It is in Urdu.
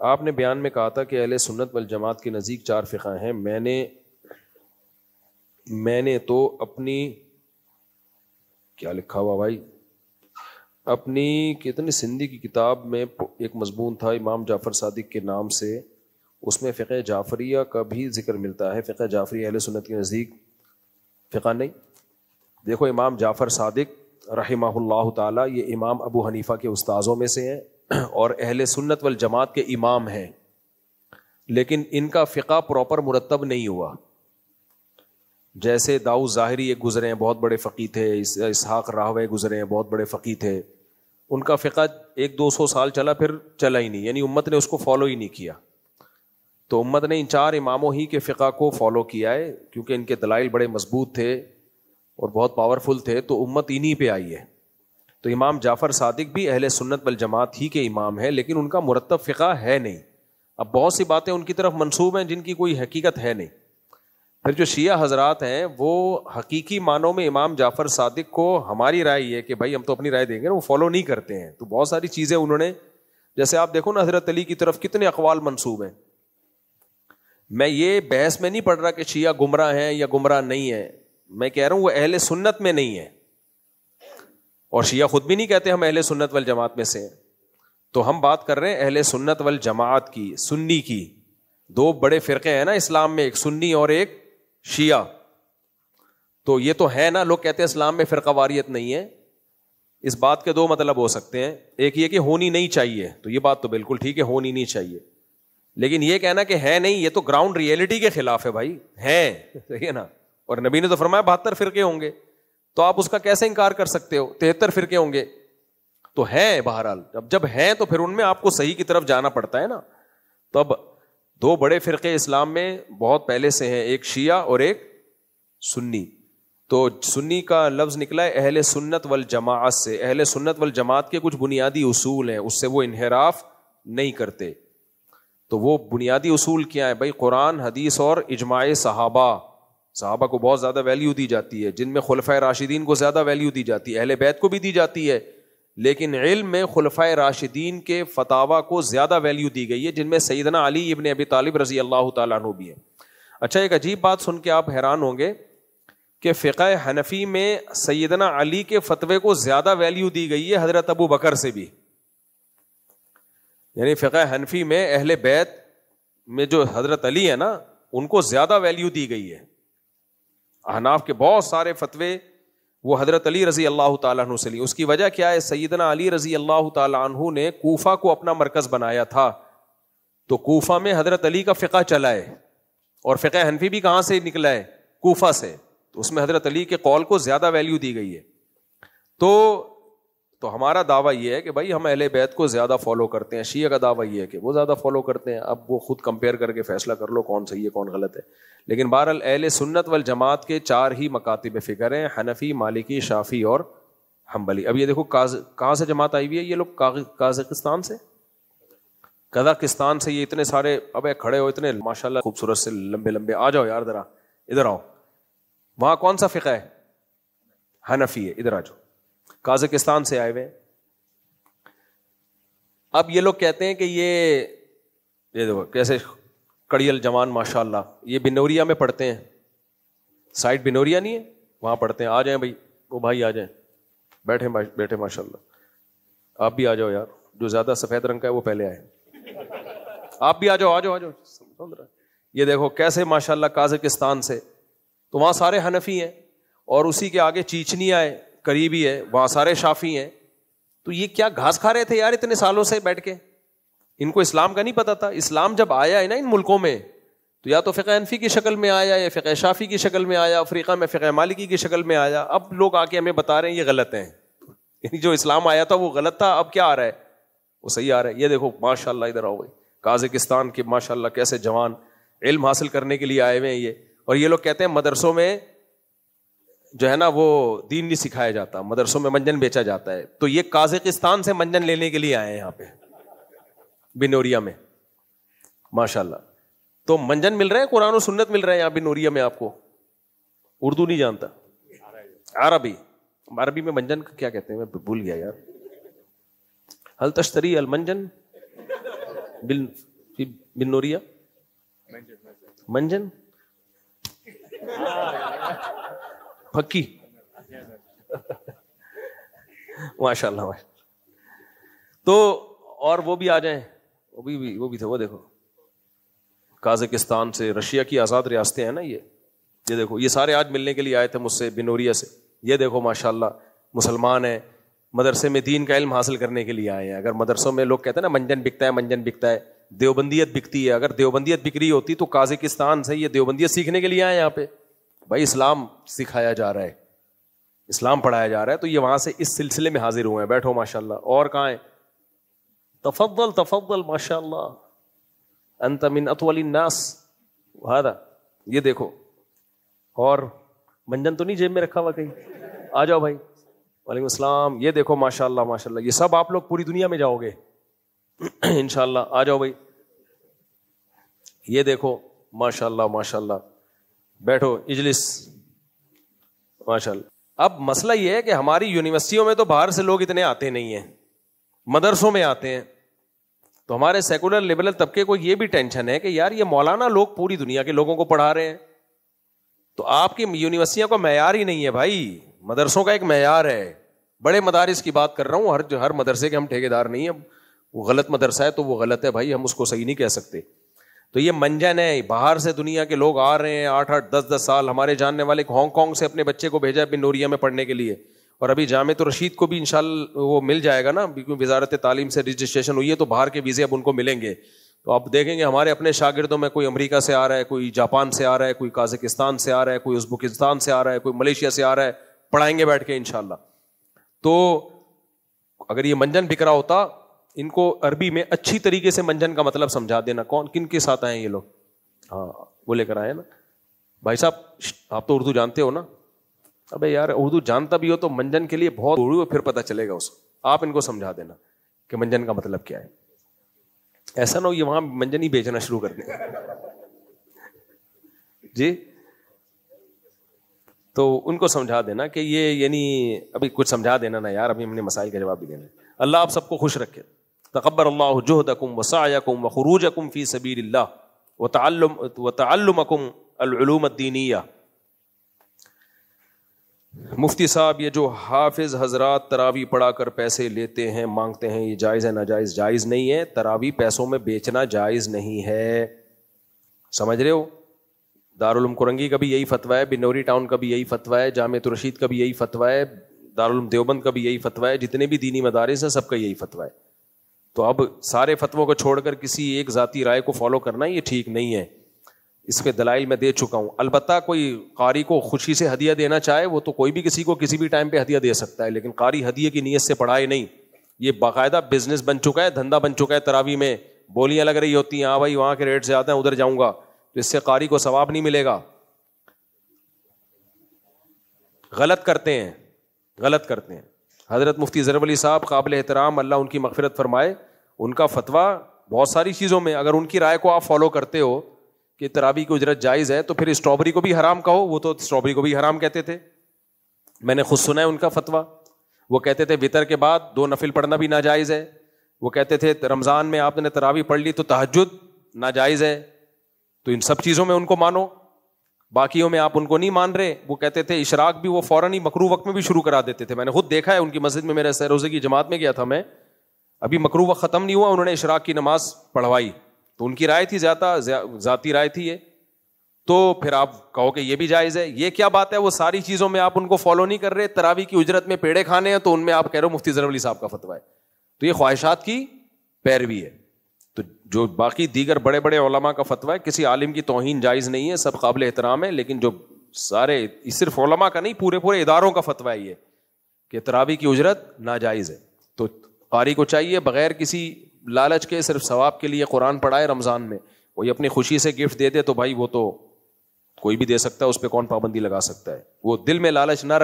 آپ نے بیان میں کہا تھا کہ اہل سنت والجماعت کے نزدیک 4 فقہ ہیں. میں نے تو اپنی کیا لکھا ہوا بھائی، اپنی کتنی سندھی کی کتاب میں ایک مضمون تھا امام جعفر صادق کے نام سے، اس میں فقہ جعفریہ کا بھی ذکر ملتا ہے. فقہ جعفری اہل سنت کے نزدیک فقہ نہیں. دیکھو امام جعفر صادق رحمہ اللہ تعالی یہ امام ابو حنیفہ کے استاذوں میں سے ہیں اور اہل سنت والجماعت کے امام ہیں، لیکن ان کا فقہ پراپر مرتب نہیں ہوا. جیسے داؤد ظاہری ایک گزرے ہیں، بہت بڑے فقیہ تھے. اسحاق راہوے گزرے ہیں، بہت بڑے فقیہ تھے. ان کا فقہ 100-200 سال چلا، پھر چلا ہی نہیں، یعنی امت نے اس کو فالو ہی نہیں کیا. تو امت نے ان 4 اماموں ہی کے فقہ کو فالو کیا ہے، کیونکہ ان کے دلائل بڑے مضبوط تھے اور بہت پاورفل تھے، تو امت انہی پہ آئی ہے. تو امام جعفر صادق بھی اہل سنت والجماعت ہی کے امام ہیں، لیکن ان کا مرتب فقہ ہے نہیں. اب بہت سی باتیں ان کی طرف منسوب ہیں جن کی کوئی حقیقت ہے نہیں. پھر جو شیعہ حضرات ہیں وہ حقیقی معنوں میں امام جعفر صادق کو، ہماری رائے یہ کہ بھائی ہم تو اپنی رائے دیں گے، وہ فالو نہیں کرتے ہیں. تو بہت ساری چیزیں انہوں نے، جیسے آپ دیکھو نا حضرت علی کی طرف کتنے اقوال منسوب ہیں. میں یہ بحث میں نہیں پڑھ رہا کہ شیعہ گمراہ ہیں یا گمراہ نہیں ہیں، میں کہہ رہا ہوں وہ اہل سنت میں نہیں ہے، اور شیعہ خود بھی نہیں کہتے ہم اہل سنت والجماعت میں سے ہیں. تو ہم بات کر رہے ہیں اہل سنت والجماعت کی، سنی کی. 2 بڑے فرقے ہیں نا اسلام میں، ایک سنی اور ایک شیعہ. تو یہ تو ہے نا، لوگ کہتے ہیں اسلام میں فرقہ واریت نہیں ہے. اس بات کے 2 مطلب ہو سکتے ہیں. ایک یہ کہ ہونی نہیں چاہیے، تو یہ بات تو بالکل ٹھیک ہے، ہونی نہیں چاہیے. لیکن یہ کہنا کہ ہے نہیں، یہ تو گراؤنڈ ریئلٹی کے خلاف ہے بھائی. ہے صحیح ہے نا، اور نبی نے تو فرمایا 72 فرقے ہوں گے، تو آپ اس کا کیسے انکار کر سکتے ہو؟ 73 فرقے ہوں گے تو ہیں. بہرحال جب ہیں تو پھر ان میں آپ کو صحیح کی طرف جانا پڑتا ہے نا. تو اب 2 بڑے فرقے اسلام میں بہت پہلے سے ہیں، ایک شیعہ اور ایک سنی. تو سنی کا لفظ نکلا ہے اہل سنت والجماعت سے. اہل سنت والجماعت کے کچھ بنیادی اصول ہیں، اس سے وہ انحراف نہیں کرتے. تو وہ بنیادی اصول کیا ہے بھائی؟ قرآن، حدیث اور اجماع صحابہ کو بہت زیادہ ویلیو دی جاتی ہے، جن میں خلفائے راشدین کو زیادہ ویلیو دی جاتی ہے، اہل بیت کو بھی دی جاتی ہے، لیکن علم میں خلفائے راشدین کے فتاوی کو زیادہ ویلیو دی گئی ہے، جن میں سیدنا علی ابن ابی طالب رضی اللہ تعالیٰ عنہ بھی ہے. اچھا، ایک عجیب بات سن کے آپ حیران ہوں گے کہ فقہ حنفی میں سیدنا علی کے فتوے کو زیادہ ویلیو دی گئی ہے حضرت ابو بکر سے بھی. یعنی فقہ حنفی میں اہل بیت میں جو حضرت علی ہے نا، ان کو زیادہ ویلیو دی گئی ہے. احناف کے بہت سارے فتوے وہ حضرت علی رضی اللہ تعالیٰ عنہ سے لی. اس کی وجہ کیا ہے؟ سیدنا علی رضی اللہ تعالیٰ عنہ نے کوفہ کو اپنا مرکز بنایا تھا، تو کوفہ میں حضرت علی کا فقہ چلا ہے، اور فقہ حنفی بھی کہاں سے نکلا ہے؟ کوفہ سے. تو اس میں حضرت علی کے قول کو زیادہ ویلیو دی گئی ہے. تو ہمارا دعویٰ یہ ہے کہ بھائی ہم اہل بیت کو زیادہ فالو کرتے ہیں. شیعہ کا دعویٰ یہ ہے کہ وہ زیادہ فالو کرتے ہیں. اب وہ خود کمپیئر کر کے فیصلہ کر لو کون صحیح ہے کون غلط ہے. لیکن بہرحال اہل سنت والجماعت کے 4 ہی مکاتب فکر ہیں، حنفی، مالکی، شافعی اور حنبلی. اب یہ دیکھو کہاں سے جماعت آئی ہوئی ہے؟ یہ لوگ قازقستان سے، قزاقستان سے. یہ اتنے سارے، اب کھڑے ہو اتنے ماشاءاللہ خوبصورت سے لمبے لمبے. آ جاؤ یار ذرا ادھر آؤ. وہاں کون سا فقہ ہے؟ حنفی ہے. ادھر آ جاؤ. قازقستان سے آئے ہوئے. اب یہ لوگ کہتے ہیں کہ یہ دیکھو کیسے کڑیل جوان ماشاءاللہ، یہ بنوریا میں پڑھتے ہیں. سائٹ بنوریا نہیں ہے، وہاں پڑھتے ہیں. آ جائیں بھائی، وہ بھائی آ جائیں، بیٹھے ماشاءاللہ. آپ بھی آ جاؤ یار، جو زیادہ سفید رنگ کا ہے وہ پہلے آئے. آپ بھی آ جاؤ. یہ دیکھو کیسے ماشاءاللہ قازقستان سے. تو وہاں سارے حنفی ہیں، اور اسی کے آگے چیچنیا ہے، قریبی ہے، وہاں سارے شافی ہیں. تو یہ کیا گھاس کھا رہے تھے یار اتنے سالوں سے بیٹھ کے؟ ان کو اسلام کا نہیں پتا تھا. اسلام جب آیا ہے نا ان ملکوں میں، تو یا تو فقہ حنفی کی شکل میں آیا، یا فقہ شافی کی شکل میں آیا، افریقہ میں فقہ مالکی کی شکل میں آیا. اب لوگ آ کے ہمیں بتا رہے ہیں یہ غلط ہیں. یعنی جو اسلام آیا تھا وہ غلط تھا، اب کیا آ رہا ہے؟ وہ صحیح آ رہا ہے. یہ دیکھو ماشاءاللہ ادھر آؤ بھائی، قازقستان کے ماشاءاللہ کیسے جوان علم حاصل کرنے کے لیے آئے ہوئے ہیں یہ. اور یہ لوگ کہتے ہیں مدرسوں میں جو ہے نا وہ دین نہیں سکھایا جاتا، مدرسوں میں منجن بیچا جاتا ہے. تو یہ قازقستان سے منجن لینے کے لیے آئے ہیں یہاں پہ بنوریا میں ماشاءاللہ. تو منجن مل رہے ہیں، قرآن و سنت مل رہے ہیں یہاں بنوریا میں. آپ کو اردو نہیں جانتا، عربی میں منجن کیا کہتے ہیں میں بھول گیا یار. حل تشتری المنجن بن نوریا منجن پکی ماشاء اللہ. تو اور وہ بھی آ جائیں, وہ بھی تھے, وہ دیکھو قازقستان سے, رشیا کی آزاد ریاستیں ہیں نا یہ دیکھو, یہ سارے آج ملنے کے لیے آئے تھے مجھ سے بنوریا سے. یہ دیکھو ماشاءاللہ مسلمان ہیں, مدرسے میں دین کا علم حاصل کرنے کے لیے آئے ہیں. اگر مدرسوں میں لوگ کہتے ہیں نا منجن بکتا ہے, دیوبندیت بکتی ہے, اگر دیوبندیت بک رہی ہوتی تو قازقستان سے یہ دیوبندیت سیکھنے کے لیے آئے یہاں پہ. بھائی اسلام سکھایا جا رہا ہے, اسلام پڑھایا جا رہا ہے, تو یہ وہاں سے اس سلسلے میں حاضر ہوئے ہیں. بیٹھو ماشاءاللہ. اور کہاں ہیں؟ تفضل ماشاءاللہ, انت من اطول الناس هذا. یہ دیکھو, اور منجن تو نہیں جیب میں رکھا ہوا کہیں؟ آ جاؤ بھائی. وعلیکم السلام. یہ دیکھو ماشاءاللہ, یہ سب آپ لوگ پوری دنیا میں جاؤ گے انشاءاللہ. آ جاؤ بھائی. یہ دیکھو ماشاءاللہ. بیٹھو اجلس ماشاءاللہ. اب مسئلہ یہ ہے کہ ہماری یونیورسٹیوں میں تو باہر سے لوگ اتنے آتے نہیں ہیں, مدرسوں میں آتے ہیں. تو ہمارے سیکولر لبرل طبقے کو یہ بھی ٹینشن ہے کہ یار یہ مولانا لوگ پوری دنیا کے لوگوں کو پڑھا رہے ہیں, تو آپ کی یونیورسٹیوں کا معیار ہی نہیں ہے بھائی. مدرسوں کا ایک معیار ہے. بڑے مدارس کی بات کر رہا ہوں, ہر مدرسے کے ہم ٹھیکیدار نہیں ہیں. وہ غلط مدرسہ ہے تو وہ غلط ہے بھائی, ہم اس کو صحیح نہیں کہہ سکتے. تو یہ منجن ہے, باہر سے دنیا کے لوگ آ رہے ہیں 8-8 10-10 سال. ہمارے جاننے والے ہانگ کانگ سے اپنے بچے کو بھیجا بن نوریا میں پڑھنے کے لیے, اور ابھی جامعۃ الرشید کو بھی انشاءاللہ وہ مل جائے گا نا, کیونکہ وزارت تعلیم سے رجسٹریشن ہوئی ہے, تو باہر کے ویزے اب ان کو ملیں گے. تو آپ دیکھیں گے ہمارے اپنے شاگردوں میں کوئی امریکہ سے آ رہا ہے, کوئی جاپان سے آ رہا ہے, کوئی قازقستان سے آ رہا ہے, کوئی ازبکستان سے آ رہا ہے, کوئی ملیشیا سے آ رہا ہے. پڑھائیں گے بیٹھ کے انشاءاللہ. تو اگر یہ منجن بک رہا ہوتا, ان کو عربی میں اچھی طریقے سے منجن کا مطلب سمجھا دینا. کون کن کے ساتھ آئے ہیں یہ لوگ؟ ہاں وہ لے کر آئے نا. بھائی صاحب آپ تو اردو جانتے ہو نا؟ ابے یار اردو جانتا بھی ہو تو منجن کے لیے بہت اردو ہے, پھر پتہ چلے گا اس کو. آپ ان کو سمجھا دینا کہ منجن کا مطلب کیا ہے. ایسا نہ ہو یہ وہاں منجن ہی بیچنا شروع کر دیں جی. تو ان کو سمجھا دینا کہ یہ یعنی ابھی کچھ سمجھا دینا نا یار, ابھی ہم نے مسائل کا جواب بھی دینا ہے. اللہ آپ سب کو خوش رکھے. تقبل اللہ جہدکم وسعیکم وخروجکم فی سبیل اللہ وتعلمکم العلوم الدینیہ. مفتی صاحب یہ جو حافظ حضرات تراویح پڑھا کر پیسے لیتے ہیں مانگتے ہیں, یہ جائز ہے ناجائز؟ جائز نہیں ہے. تراویح پیسوں میں بیچنا جائز نہیں ہے, سمجھ رہے ہو. دارالعلوم کرنگی کا بھی یہی فتویٰ ہے, بنوری ٹاؤن کا بھی یہی فتویٰ ہے, جامعۃ الرشید کا بھی یہی فتویٰ ہے, دارالعلوم دیوبند کا بھی یہی فتویٰ ہے, جتنے بھی دینی مدارس ہیں سب کا یہی فتویٰ ہے. تو اب سارے فتووں کو چھوڑ کر کسی ایک ذاتی رائے کو فالو کرنا یہ ٹھیک نہیں ہے. اس پہ دلائل میں دے چکا ہوں. البتہ کوئی قاری کو خوشی سے ہدیہ دینا چاہے وہ تو کوئی بھی کسی کو کسی بھی ٹائم پہ ہدیہ دے سکتا ہے, لیکن قاری ہدیے کی نیت سے پڑھائے نہیں. یہ باقاعدہ بزنس بن چکا ہے, دھندا بن چکا ہے. تراویح میں بولیاں لگ رہی ہوتی ہیں, ہاں بھائی وہاں کے ریٹ زیادہ ہیں ادھر جاؤں گا, تو اس سے قاری کو ثواب نہیں ملے گا. غلط کرتے ہیں. حضرت مفتی ظفر علی صاحب قابل احترام, اللہ ان کی مغفرت فرمائے, ان کا فتویٰ بہت ساری چیزوں میں اگر ان کی رائے کو آپ فالو کرتے ہو کہ تراویح کی اجرت جائز ہے, تو پھر اسٹرابری کو بھی حرام کہو. وہ تو اسٹرابری کو بھی حرام کہتے تھے, میں نے خود سنا ہے ان کا فتویٰ. وہ کہتے تھے وطر کے بعد 2 نفل پڑھنا بھی ناجائز ہے. وہ کہتے تھے رمضان میں آپ نے تراویح پڑھ لی تو تہجد ناجائز ہے. تو ان سب چیزوں میں ان کو مانو, باقیوں میں آپ ان کو نہیں مان رہے. وہ کہتے تھے اشراق بھی وہ فوراً ہی مکروہ وقت میں بھی شروع کرا دیتے تھے. میں نے خود دیکھا ہے ان کی مسجد میں, میرے سہ روزے کی جماعت میں گیا تھا میں, ابھی مکروہ وقت ختم نہیں ہوا انہوں نے اشراق کی نماز پڑھوائی. تو ان کی رائے تھی, ذاتی رائے تھی یہ. تو پھر آپ کہو کہ یہ بھی جائز ہے, یہ کیا بات ہے؟ وہ ساری چیزوں میں آپ ان کو فالو نہیں کر رہے. تراویح کی اجرت میں پیڑے کھانے ہیں تو ان میں آپ کہہ رہے ہو مفتی ظفر علی صاحب کا فتویٰ ہے. تو یہ خواہشات کی پیروی ہے. تو جو باقی دیگر بڑے بڑے علماء کا فتویٰ ہے, کسی عالم کی توہین جائز نہیں ہے, سب قابل احترام ہے. لیکن جو سارے صرف علماء کا نہیں, پورے اداروں کا فتویٰ ہے یہ کہ تراویح کی اجرت ناجائز ہے. تو قاری کو چاہیے بغیر کسی لالچ کے صرف ثواب کے لیے قرآن پڑھائے رمضان میں. کوئی اپنی خوشی سے گفٹ دے دے تو بھائی وہ تو کوئی بھی دے سکتا ہے, اس پہ کون پابندی لگا سکتا ہے. وہ دل میں لالچ نہ رکھ